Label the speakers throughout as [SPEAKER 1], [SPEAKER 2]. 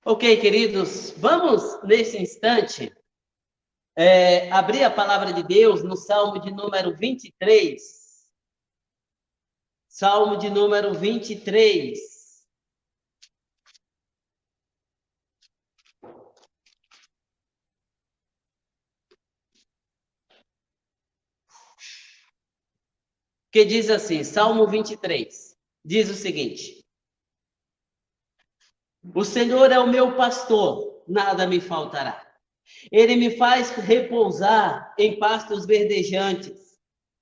[SPEAKER 1] Ok, queridos, vamos nesse instante abrir a palavra de Deus no Salmo de número 23. Salmo de número 23. Que diz assim, Salmo 23, diz o seguinte: O Senhor é o meu pastor, nada me faltará. Ele me faz repousar em pastos verdejantes.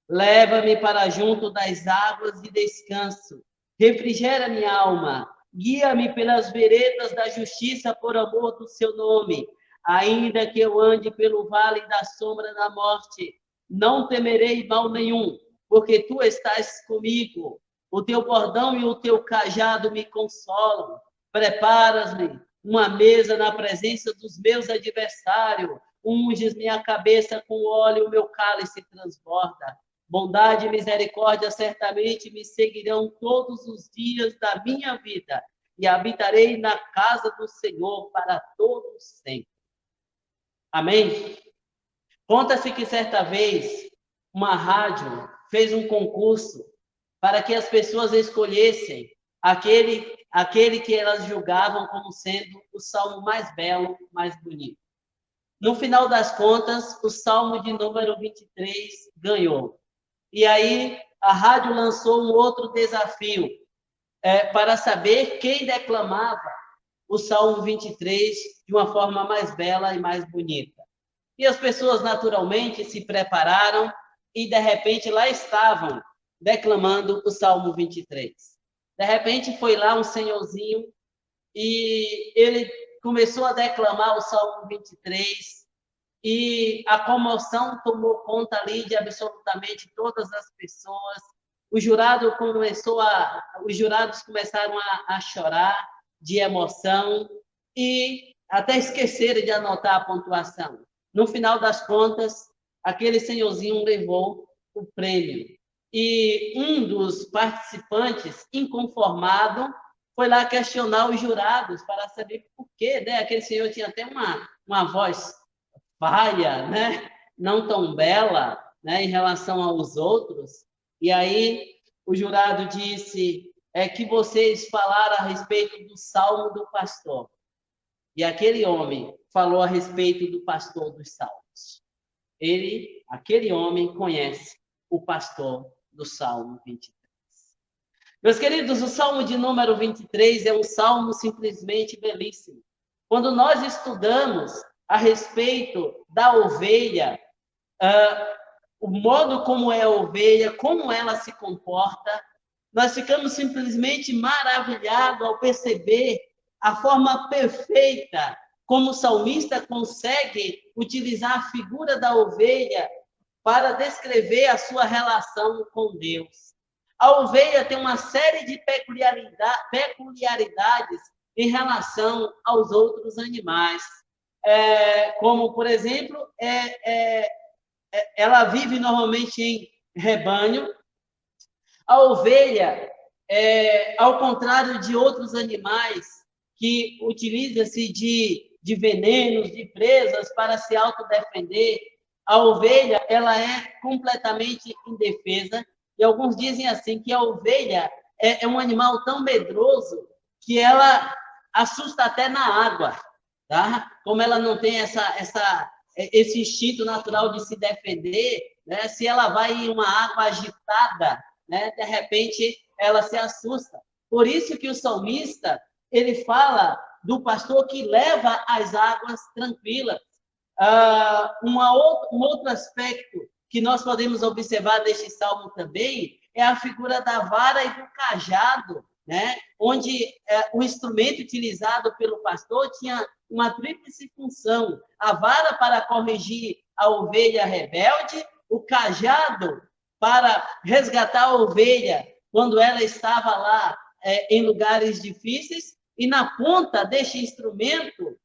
[SPEAKER 1] Leva-me para junto das águas de descanso. Refrigera minha alma. Guia-me pelas veredas da justiça por amor do seu nome. Ainda que eu ande pelo vale da sombra da morte, não temerei mal nenhum, porque tu estás comigo. O teu bordão e o teu cajado me consolam. Preparas-me uma mesa na presença dos meus adversários. Unges minha cabeça com óleo, o meu cálice transborda. Bondade e misericórdia certamente me seguirão todos os dias da minha vida, e habitarei na casa do Senhor para todos sempre. Amém? Conta-se que certa vez uma rádio fez um concurso para que as pessoas escolhessem aquele que elas julgavam como sendo o salmo mais belo, mais bonito. No final das contas, o salmo de número 23 ganhou. E aí a rádio lançou um outro desafio para saber quem declamava o Salmo 23 de uma forma mais bela e mais bonita. E as pessoas naturalmente se prepararam e de repente lá estavam declamando o Salmo 23. De repente foi lá um senhorzinho e ele começou a declamar o Salmo 23 e a comoção tomou conta ali de absolutamente todas as pessoas. Os jurados começaram a chorar de emoção e até esqueceram de anotar a pontuação. No final das contas, aquele senhorzinho levou o prêmio. E um dos participantes, inconformado, foi lá questionar os jurados para saber por quê, né? Aquele senhor tinha até uma voz falha, né? Não tão bela, né? Em relação aos outros. E aí o jurado disse que vocês falaram a respeito do Salmo do pastor. E aquele homem falou a respeito do pastor dos salmos. Aquele homem conhece o pastor do Salmo 23. Meus queridos, o Salmo de número 23 é um salmo simplesmente belíssimo. Quando nós estudamos a respeito da ovelha, o modo como é a ovelha, como ela se comporta, nós ficamos simplesmente maravilhados ao perceber a forma perfeita como o salmista consegue utilizar a figura da ovelha para descrever a sua relação com Deus. A ovelha tem uma série de peculiaridades em relação aos outros animais. Como, por exemplo, ela vive normalmente em rebanho. A ovelha, ao contrário de outros animais que utiliza-se de venenos, de presas para se autodefender, a ovelha ela é completamente indefesa. E alguns dizem assim que a ovelha é um animal tão medroso que ela assusta até na água, tá? Como ela não tem esse instinto natural de se defender, né? Se ela vai em uma água agitada, né? De repente ela se assusta. Por isso que o salmista ele fala do pastor que leva as águas tranquilas. Um outro aspecto que nós podemos observar neste salmo também é a figura da vara e do cajado, né? Onde o instrumento utilizado pelo pastor tinha uma tríplice função: a vara para corrigir a ovelha rebelde, o cajado para resgatar a ovelha quando ela estava lá em lugares difíceis, e na ponta deste instrumento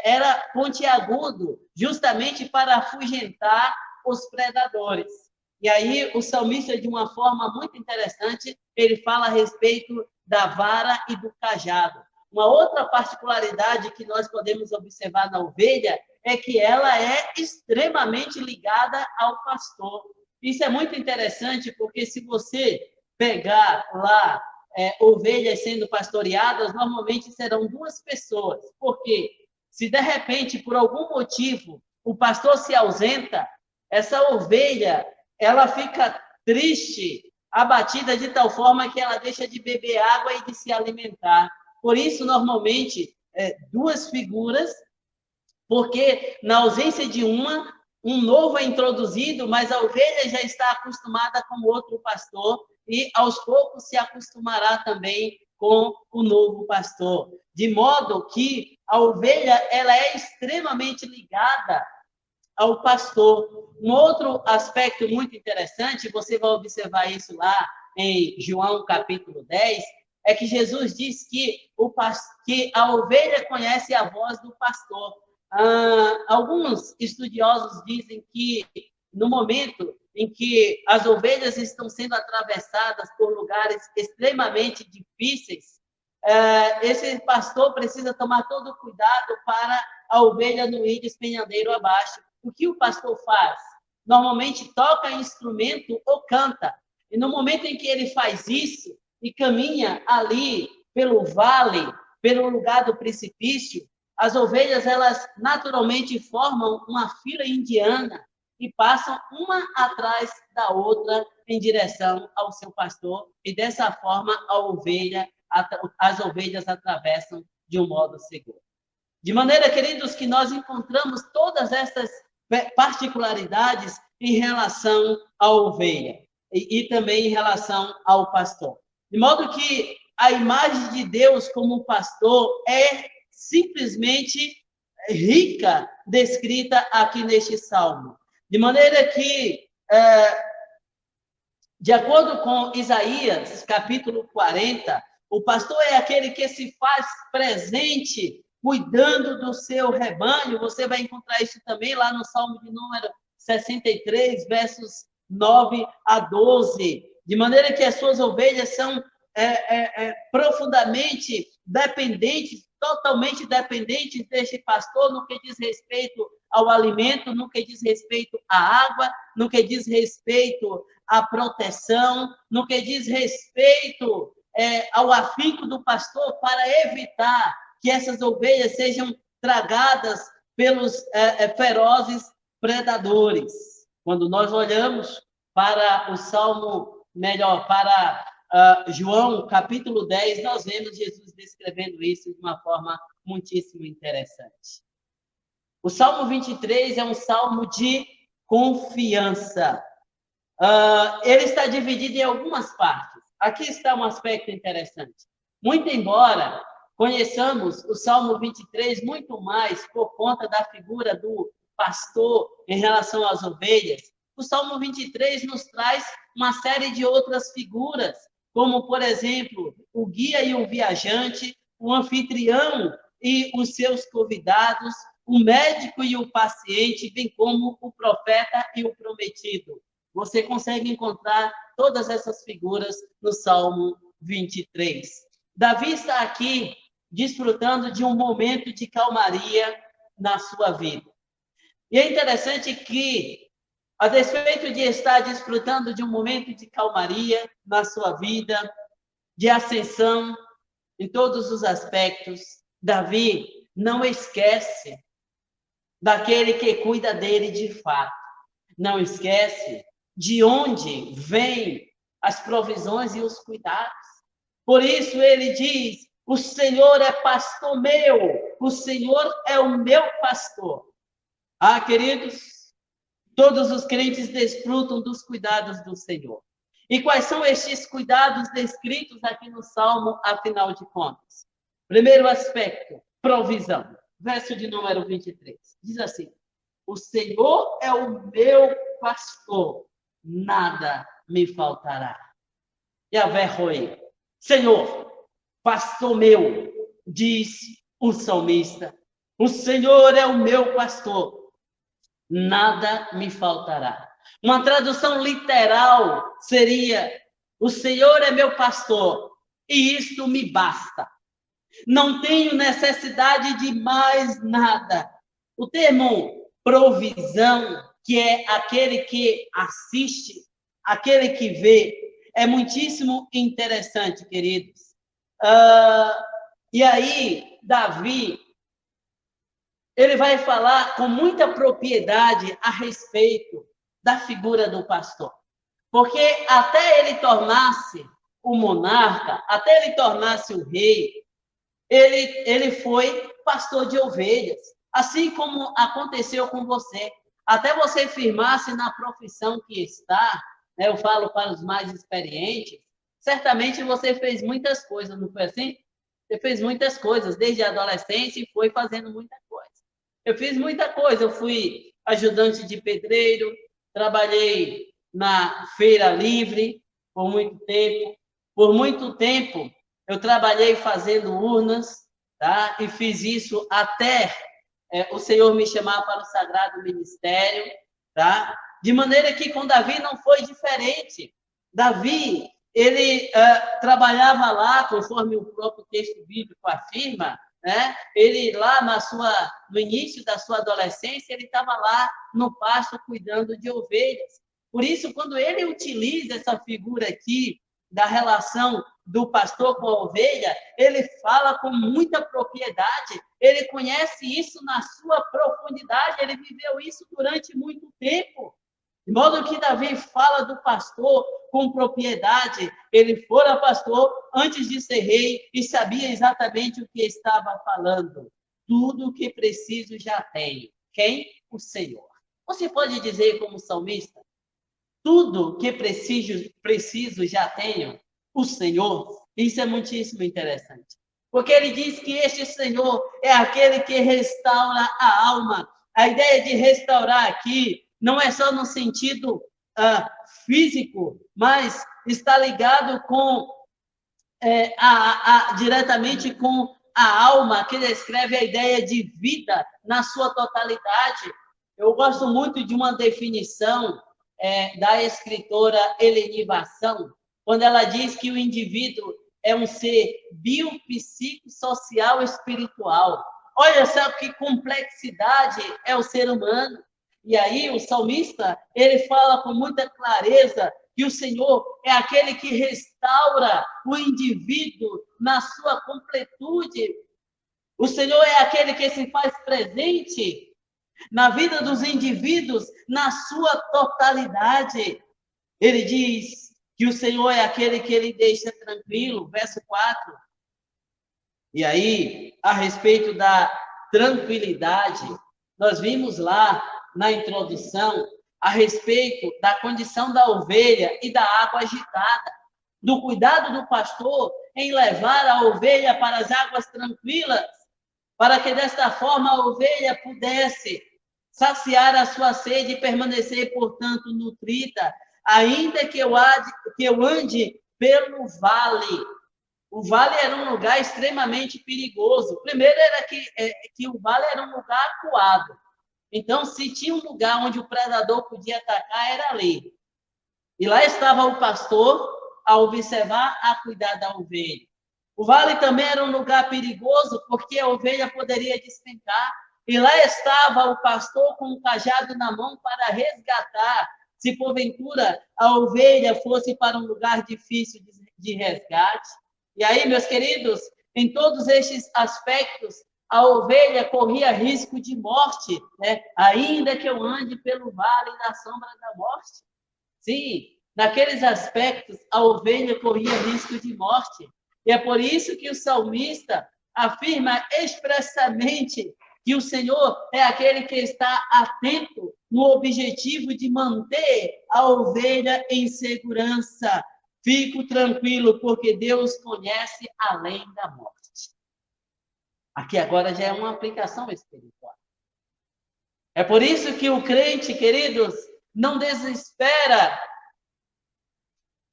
[SPEAKER 1] era pontiagudo, justamente para afugentar os predadores. E aí o salmista, de uma forma muito interessante, ele fala a respeito da vara e do cajado. uma outra particularidade que nós podemos observar na ovelha é que ela é extremamente ligada ao pastor. Isso é muito interessante, porque se você pegar lá ovelhas sendo pastoreadas, normalmente serão duas pessoas. Porque se de repente, por algum motivo, o pastor se ausenta, essa ovelha, ela fica triste, abatida de tal forma que ela deixa de beber água e de se alimentar. Por isso, normalmente, duas figuras, porque na ausência de uma, um novo é introduzido, mas a ovelha já está acostumada com o outro pastor e aos poucos se acostumará também com o novo pastor. De modo que a ovelha ela é extremamente ligada ao pastor. Um outro aspecto muito interessante, você vai observar isso lá em João capítulo 10, é que Jesus diz que a ovelha conhece a voz do pastor. Alguns estudiosos dizem que no momento em que as ovelhas estão sendo atravessadas por lugares extremamente difíceis, esse pastor precisa tomar todo o cuidado para a ovelha não ir despenhadeiro abaixo. O que o pastor faz? Normalmente toca instrumento ou canta. E no momento em que ele faz isso e caminha ali pelo vale, pelo lugar do precipício, as ovelhas, elas naturalmente formam uma fila indiana e passam uma atrás da outra em direção ao seu pastor. E dessa forma, as ovelhas atravessam de um modo seguro. De maneira, queridos, que nós encontramos todas essas particularidades em relação à ovelha e também em relação ao pastor. De modo que a imagem de Deus como pastor é simplesmente rica, descrita aqui neste salmo. De maneira que, de acordo com Isaías, capítulo 40, o pastor é aquele que se faz presente cuidando do seu rebanho. Você vai encontrar isso também lá no Salmo de número 63, versos 9 a 12. De maneira que as suas ovelhas são profundamente dependentes, totalmente dependentes deste pastor no que diz respeito ao alimento, no que diz respeito à água, no que diz respeito à proteção, no que diz respeito ao afinco do pastor para evitar que essas ovelhas sejam tragadas pelos ferozes predadores. Quando nós olhamos para o Salmo, para João, capítulo 10, nós vemos Jesus descrevendo isso de uma forma muitíssimo interessante. O Salmo 23 é um salmo de confiança. Ele está dividido em algumas partes. Aqui está um aspecto interessante. Muito embora conheçamos o Salmo 23 muito mais por conta da figura do pastor em relação às ovelhas, o Salmo 23 nos traz uma série de outras figuras, como, por exemplo, o guia e o viajante, o anfitrião e os seus convidados, o médico e o paciente, bem como o profeta e o prometido. Você consegue encontrar todas essas figuras no Salmo 23. Davi está aqui desfrutando de um momento de calmaria na sua vida. E é interessante que, a despeito de estar desfrutando de um momento de calmaria na sua vida, de ascensão em todos os aspectos, Davi não esquece daquele que cuida dele de fato. Não esquece de onde vêm as provisões e os cuidados. Por isso ele diz: o Senhor é pastor meu, o Senhor é o meu pastor. Queridos, todos os crentes desfrutam dos cuidados do Senhor. E quais são estes cuidados descritos aqui no Salmo, afinal de contas? Primeiro aspecto, provisão. Verso de número 23. Diz assim: o Senhor é o meu pastor, nada me faltará. Yahvé Roê, Senhor, pastor meu, diz o salmista, o Senhor é o meu pastor, nada me faltará. Uma tradução literal seria: o Senhor é meu pastor, e isto me basta. Não tenho necessidade de mais nada. O termo provisão, que é aquele que assiste, aquele que vê, é muitíssimo interessante, queridos. E aí, Davi, ele vai falar com muita propriedade a respeito da figura do pastor. Porque até ele tornar-se o monarca, até ele tornar-se o rei, ele foi pastor de ovelhas. Assim como aconteceu com você. Até você firmar-se na profissão que está, né, eu falo para os mais experientes, certamente você fez muitas coisas, não foi assim? Você fez muitas coisas, desde a adolescência e foi fazendo muita coisa. Eu fiz muita coisa, eu fui ajudante de pedreiro, trabalhei na feira livre por muito tempo. Por muito tempo, eu trabalhei fazendo urnas, tá? E fiz isso até o Senhor me chamar para o sagrado ministério, tá? De maneira que com Davi não foi diferente. Davi, ele trabalhava lá, conforme o próprio texto bíblico afirma, né? Ele lá no início da sua adolescência, ele estava lá no pasto cuidando de ovelhas. Por isso, quando ele utiliza essa figura aqui da relação do pastor com a ovelha, ele fala com muita propriedade, ele conhece isso na sua profundidade, ele viveu isso durante muito tempo. De modo que Davi fala do pastor com propriedade. Ele fora pastor antes de ser rei e sabia exatamente o que estava falando. Tudo o que preciso já tenho. Quem? O Senhor. Você pode dizer como salmista, tudo que preciso já tenho, o Senhor. Isso é muitíssimo interessante. Porque ele diz que este Senhor é aquele que restaura a alma. A ideia de restaurar aqui não é só no sentido físico, mas está ligado com diretamente com a alma, que descreve a ideia de vida na sua totalidade. Eu gosto muito de uma definição da escritora Eleni Vassão, quando ela diz que o indivíduo é um ser biopsicossocial espiritual. Olha só que complexidade é o ser humano. E aí o salmista, ele fala com muita clareza que o Senhor é aquele que restaura o indivíduo na sua completude. O Senhor é aquele que se faz presente na vida dos indivíduos na sua totalidade. Ele diz que o Senhor é aquele que ele deixa tranquilo, verso 4. E aí, a respeito da tranquilidade, nós vimos lá na introdução a respeito da condição da ovelha e da água agitada, do cuidado do pastor em levar a ovelha para as águas tranquilas, para que desta forma a ovelha pudesse saciar a sua sede e permanecer, portanto, nutrida, ainda que eu ande pelo vale. O vale era um lugar extremamente perigoso. Primeiro era que o vale era um lugar acuado. Então, se tinha um lugar onde o predador podia atacar, era ali. E lá estava o pastor a observar, a cuidar da ovelha. O vale também era um lugar perigoso, porque a ovelha poderia despencar. E lá estava o pastor com um cajado na mão para resgatar, se porventura a ovelha fosse para um lugar difícil de resgate. E aí, meus queridos, em todos estes aspectos, a ovelha corria risco de morte, né? Ainda que eu ande pelo vale da sombra da morte. Sim, naqueles aspectos, a ovelha corria risco de morte. E é por isso que o salmista afirma expressamente que o Senhor é aquele que está atento no objetivo de manter a ovelha em segurança. Fico tranquilo, porque Deus conhece além da morte. Aqui agora já é uma aplicação espiritual. É por isso que o crente, queridos, não desespera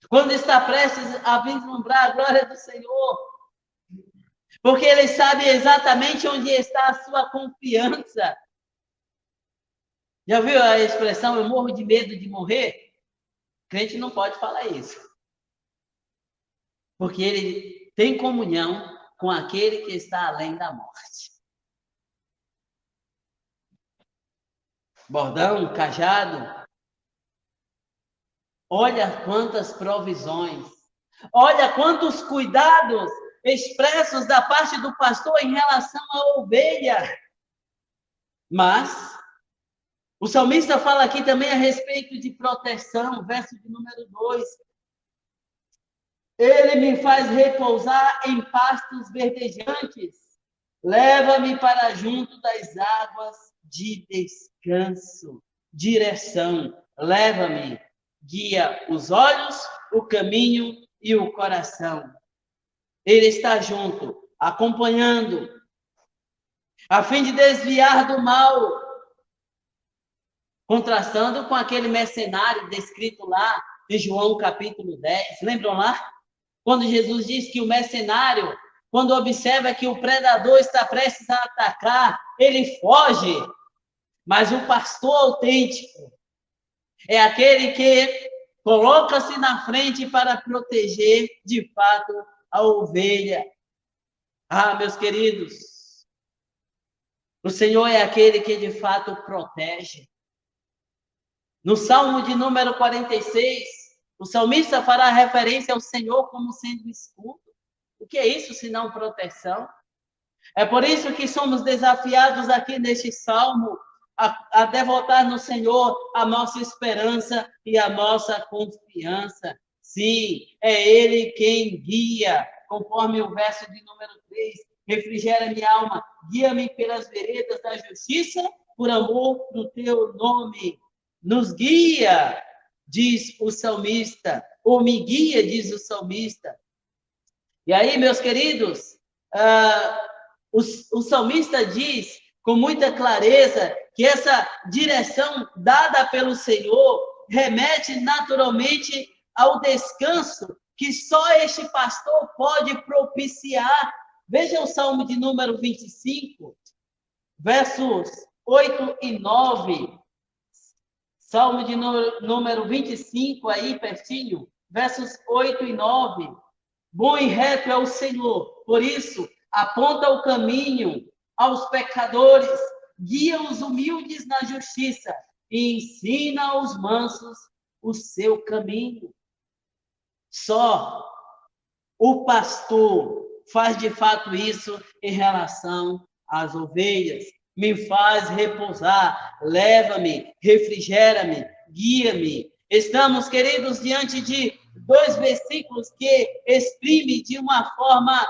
[SPEAKER 1] quando está prestes a vislumbrar a glória do Senhor, porque ele sabe exatamente onde está a sua confiança. Já viu a expressão, eu morro de medo de morrer? O crente não pode falar isso. Porque ele tem comunhão com aquele que está além da morte. Bordão, cajado, olha quantas provisões, olha quantos cuidados expressos da parte do pastor em relação à ovelha. Mas o salmista fala aqui também a respeito de proteção, verso de número 2. Ele me faz repousar em pastos verdejantes, leva-me para junto das águas de descanso, direção, leva-me, guia os olhos, o caminho e o coração. Ele está junto, acompanhando, a fim de desviar do mal, contrastando com aquele mercenário descrito lá em João capítulo 10. Lembram lá? Quando Jesus diz que o mercenário, quando observa que o predador está prestes a atacar, ele foge. Mas o pastor autêntico é aquele que coloca-se na frente para proteger, de fato, a ovelha. Ah, meus queridos, o Senhor é aquele que, de fato, protege. No Salmo de número 46, o salmista fará referência ao Senhor como sendo escudo. O que é isso, senão proteção? É por isso que somos desafiados aqui neste Salmo a devotar no Senhor a nossa esperança e a nossa confiança. Sim, é Ele quem guia, conforme o verso de número 3. Refrigera minha alma, guia-me pelas veredas da justiça, por amor do teu nome. Nos guia, diz o salmista, ou me guia, diz o salmista. E aí, meus queridos, o salmista diz com muita clareza que essa direção dada pelo Senhor remete naturalmente ao descanso que só este pastor pode propiciar. Veja o Salmo de número 25, versos 8 e 9. Salmo de número 25, aí pertinho, versos 8 e 9. Bom e reto é o Senhor, por isso aponta o caminho aos pecadores, guia os humildes na justiça e ensina aos mansos o seu caminho. Só o pastor faz de fato isso em relação às ovelhas. Me faz repousar, leva-me, refrigera-me, guia-me. Estamos, queridos, diante de dois versículos que exprimem de uma forma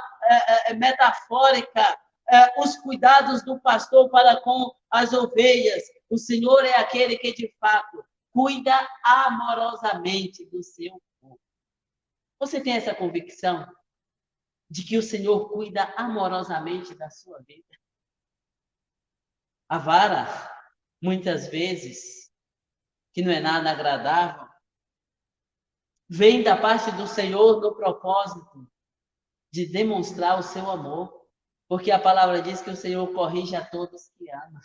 [SPEAKER 1] metafórica os cuidados do pastor para com as ovelhas. O Senhor é aquele que, de fato, cuida amorosamente do seu povo. Você tem essa convicção de que o Senhor cuida amorosamente da sua vida? A vara, muitas vezes, que não é nada agradável, vem da parte do Senhor no propósito de demonstrar o seu amor, porque a palavra diz que o Senhor corrige a todos que ama.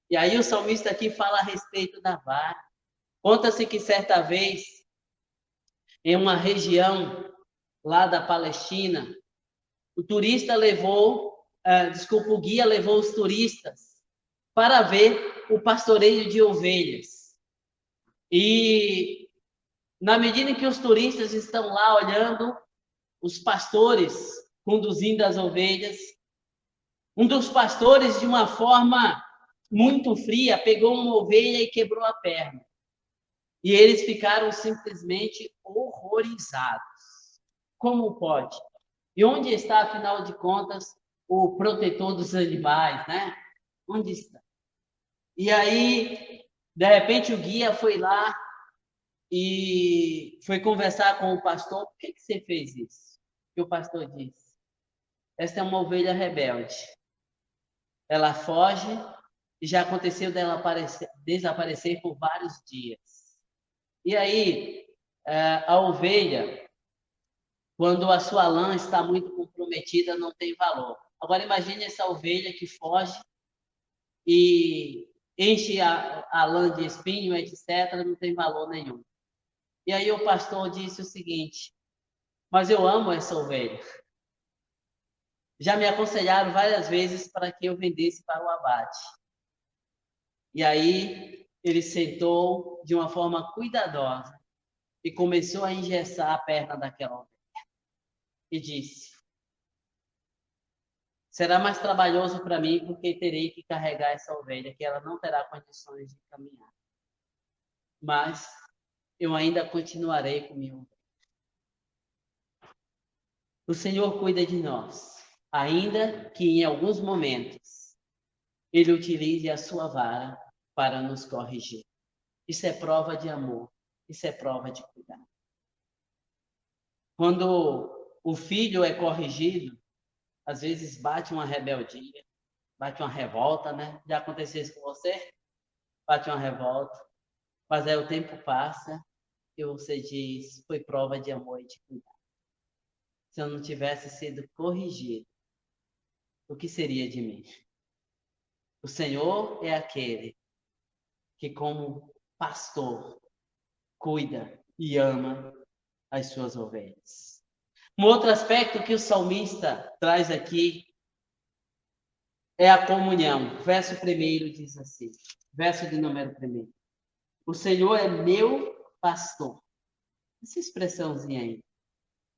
[SPEAKER 1] E aí o salmista aqui fala a respeito da vara. Conta-se que certa vez, em uma região lá da Palestina, o guia levou os turistas para ver o pastoreio de ovelhas. E na medida em que os turistas estão lá olhando os pastores conduzindo as ovelhas, um dos pastores, de uma forma muito fria, pegou uma ovelha e quebrou a perna. E eles ficaram simplesmente horrorizados. Como pode? E onde está, afinal de contas, o protetor dos animais, né? Onde está? E aí, de repente, o guia foi lá e foi conversar com o pastor. Por que você fez isso? E o pastor disse: esta é uma ovelha rebelde. Ela foge e já aconteceu dela desaparecer por vários dias. E aí, a ovelha, quando a sua lã está muito comprometida, não tem valor. Agora, imagine essa ovelha que foge e enche a lã de espinho, etc., não tem valor nenhum. E aí o pastor disse o seguinte: mas eu amo essa ovelha. Já me aconselharam várias vezes para que eu vendesse para o abate. E aí ele sentou de uma forma cuidadosa e começou a engessar a perna daquela ovelha. E disse: será mais trabalhoso para mim porque terei que carregar essa ovelha, que ela não terá condições de caminhar. Mas eu ainda continuarei com minha ovelha. O Senhor cuida de nós, ainda que em alguns momentos Ele utilize a sua vara para nos corrigir. Isso é prova de amor, isso é prova de cuidado. Quando o filho é corrigido, às vezes bate uma rebeldia, bate uma revolta, né? Já aconteceu isso com você? Bate uma revolta, mas aí o tempo passa e você diz, foi prova de amor e de cuidado. Se eu não tivesse sido corrigido, o que seria de mim? O Senhor é aquele que, como pastor, cuida e ama as suas ovelhas. Um outro aspecto que o salmista traz aqui é a comunhão. Verso 1 diz assim, verso de número 1. O Senhor é meu pastor. Essa expressãozinha aí.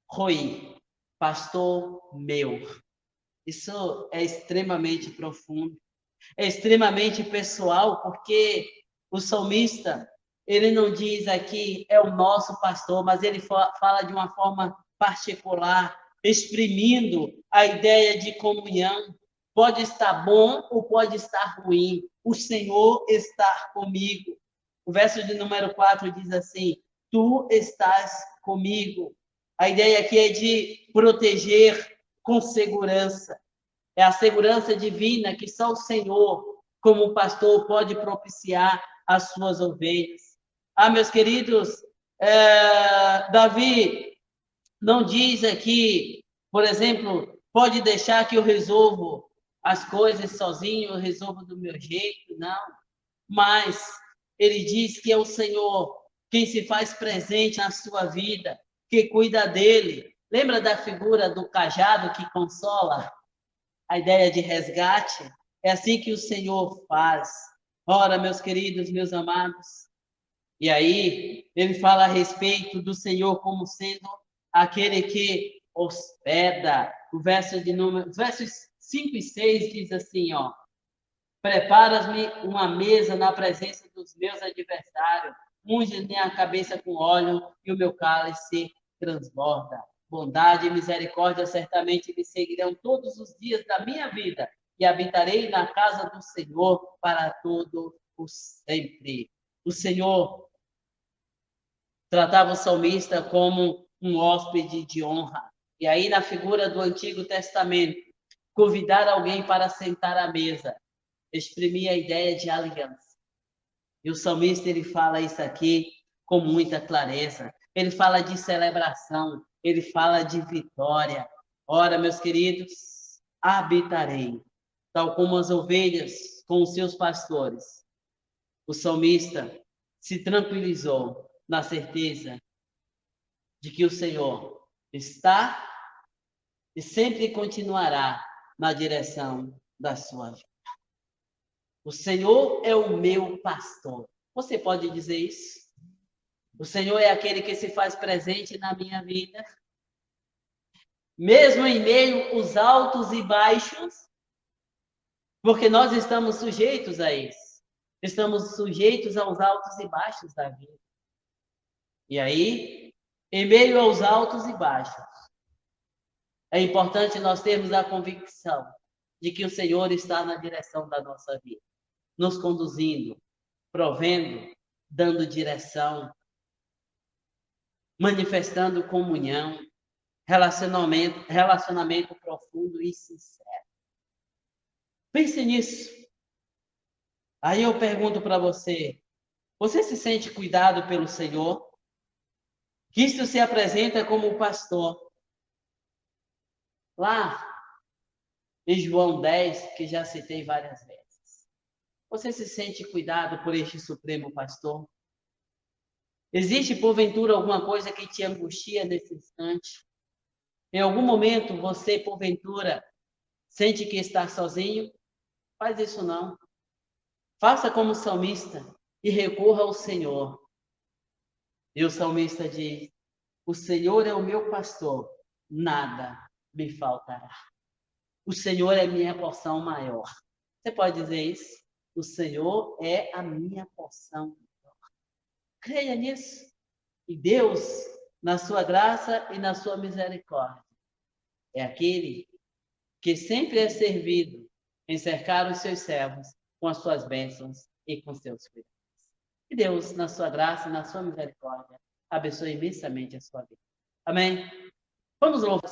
[SPEAKER 1] Roi, pastor meu. Isso é extremamente profundo, é extremamente pessoal, porque o salmista, ele não diz aqui é o nosso pastor, mas ele fala de uma forma particular, exprimindo a ideia de comunhão. Pode estar bom ou pode estar ruim, o Senhor está comigo. O verso de número 4 diz assim: tu estás comigo. A ideia aqui é de proteger com segurança. É a segurança divina que só o Senhor, como pastor, pode propiciar às suas ovelhas. Ah, meus queridos, Davi não diz aqui, por exemplo, pode deixar que eu resolvo as coisas sozinho, eu resolvo do meu jeito, não. Mas ele diz que é o Senhor quem se faz presente na sua vida, que cuida dele. Lembra da figura do cajado que consola? A ideia de resgate? É assim que o Senhor faz. Ora, meus queridos, meus amados, e aí ele fala a respeito do Senhor como sendo aquele que hospeda. Versos 5 e 6 diz assim, ó: preparas-me uma mesa na presença dos meus adversários, unge minha cabeça com óleo e o meu cálice transborda. Bondade e misericórdia certamente me seguirão todos os dias da minha vida e habitarei na casa do Senhor para todo o sempre. O Senhor tratava o salmista como um hóspede de honra. E aí, na figura do Antigo Testamento, convidar alguém para sentar à mesa exprimia a ideia de aliança. E o salmista, ele fala isso aqui com muita clareza. Ele fala de celebração, ele fala de vitória. Ora, meus queridos, habitarei, tal como as ovelhas com os seus pastores. O salmista se tranquilizou na certeza de que o Senhor está e sempre continuará na direção da sua vida. O Senhor é o meu pastor. Você pode dizer isso? O Senhor é aquele que se faz presente na minha vida. Mesmo em meio aos altos e baixos, porque nós estamos sujeitos a isso. Estamos sujeitos aos altos e baixos da vida. E aí, em meio aos altos e baixos, é importante nós termos a convicção de que o Senhor está na direção da nossa vida, nos conduzindo, provendo, dando direção, manifestando comunhão, relacionamento profundo e sincero. Pense nisso. Aí eu pergunto para você, você se sente cuidado pelo Senhor? Cristo se apresenta como pastor. Lá em João 10, que já citei várias vezes. Você se sente cuidado por este supremo pastor? Existe, porventura, alguma coisa que te angustia nesse instante? Em algum momento, você, porventura, Sente que está sozinho? Faz isso não. Faça como o salmista e recorra ao Senhor. E o salmista diz: o Senhor é o meu pastor, nada me faltará. O Senhor é minha porção maior. Você pode dizer isso? O Senhor é a minha porção maior. Creia nisso. E Deus, na sua graça e na sua misericórdia, é aquele que sempre é servido em cercar os seus servos com as suas bênçãos e com seus cuidados. Que Deus, na sua graça e na sua misericórdia, abençoe imensamente a sua vida. Amém? Vamos louvar.